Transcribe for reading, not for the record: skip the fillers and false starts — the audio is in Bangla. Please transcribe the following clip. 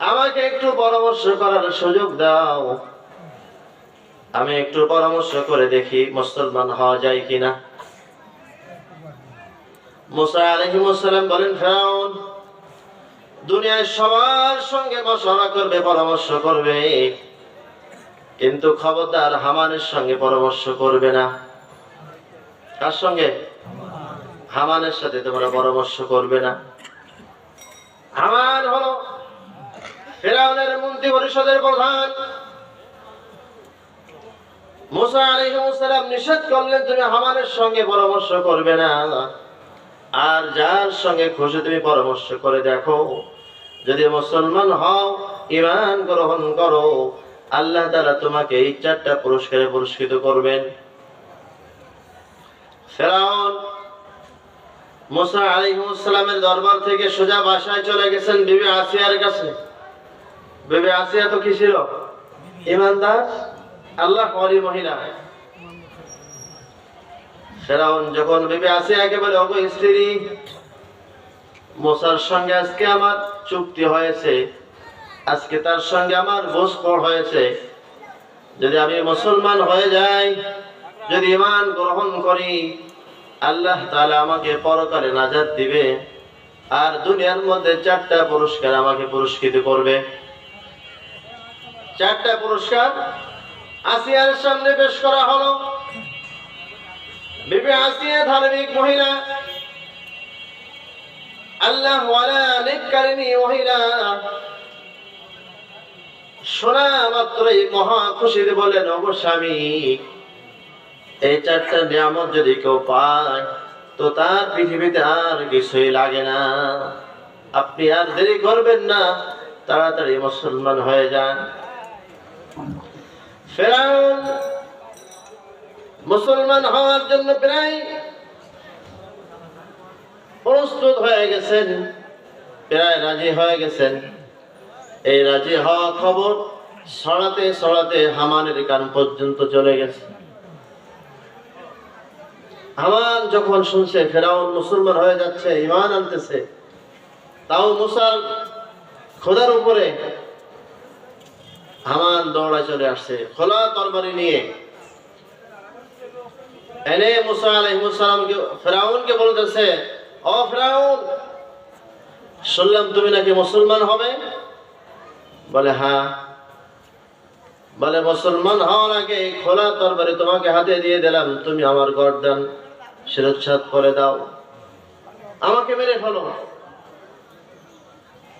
আমাকে একটু পরামর্শ করার সুযোগ দাও, আমি একটু পরামর্শ করে দেখি মুসলমান হওয়া যায় কিনা। মুসা আলাইহিস সালাম বলেন, ফিরআউন দুনিয়ায় সবার সঙ্গে মশওয়ারা করবে, পরামর্শ করবে, কিন্তু খবরদার হামানের সঙ্গে পরামর্শ করবে না। কার সঙ্গে? হামানের সাথে তোমরা পরামর্শ করবে না। হামান হলো ফিরআউনের মন্ত্রী পরিষদের প্রধান। মুসা আলাইহিস সালাম নিষেধ করলেন, তুমি হামানের সঙ্গে পরামর্শ করবে না, আর যার সঙ্গে খুশি তুমি পরামর্শ করে দেখো, যদি মুসলমান হও, ঈমান গ্রহণ করো, আল্লাহ তাআলা তোমাকে এই 4টা পুরস্কারে পুরস্কৃত করবেন। ফিরআউন মুসা আলাইহিস সালামের দরবার থেকে সোজা বাসায় চলে গেছেন বিবি আসিয়ার কাছে। বিবি আসিয়া তো কি ছিল? ঈমানদার, আল্লাহওয়ালি মহিলা। ফিরআউন যখন বিবি আসিয়াকে বলে, ওগো স্ত্রী, মুসার সঙ্গে আজকে আমার চুক্তি হয়েছে, আজকে তার সঙ্গে আমার গোসখোর হয়েছে, যদি আমি মুসলমান হয়ে যাই, যদি ঈমান গ্রহণ করি, আল্লাহ তাআলা আমাকে পরকালে নাজাত দিবে, আর দুনিয়ার মধ্যে 4টা পুরস্কার আমাকে পুরস্কৃত করবে। 4টা পুরস্কার আসিয়ার সামনে পেশ করা হলো। বিবি আসিয়া ধার্মিক মহিলা, আল্লাহ ওয়ালা নেককারিনী মহিলা, শোনা মাত্রই মহা খুশিতে বলেন, ওগো স্বামী, এই 4টা নিয়ামত যদি কেউ পায়, তো তার পৃথিবীতে আর কিছুই লাগে না। আপনি আর দেরি করবেন না, তাড়াতাড়ি মুসলমান হয়ে যান। ফিরআউন মুসলমান হওয়ার জন্য প্রায় প্রস্তুত হয়ে গেছেন, প্রায় রাজি হয়ে গেছেন। এই রাজি হওয়া খবর ছড়াতে ছড়াতে হামানের কান পর্যন্ত চলে গেছে। হামান যখন শুনছে ফিরআউন মুসলমান হয়ে যাচ্ছে, ঈমান আনতেছে, তাও মুসার খোদার উপরে, হামান দৌড়ায় চলে আসছে খোলা তরবারি নিয়ে। এনে মুসা আলাইহিস সালামকে ফিরআউনকে বলতেছে, ও ফিরআউন, শুনলাম তুমি নাকি মুসলমান হবে। বলে হ্যাঁ। বলে মুসলমান হওয়ার আগে খোলা তরবারি তোমাকে হাতে দিয়ে দিলাম, তুমি আমার গর্দান শিরচ্ছেদ করে দাও, আমাকে মেরে ফেলো।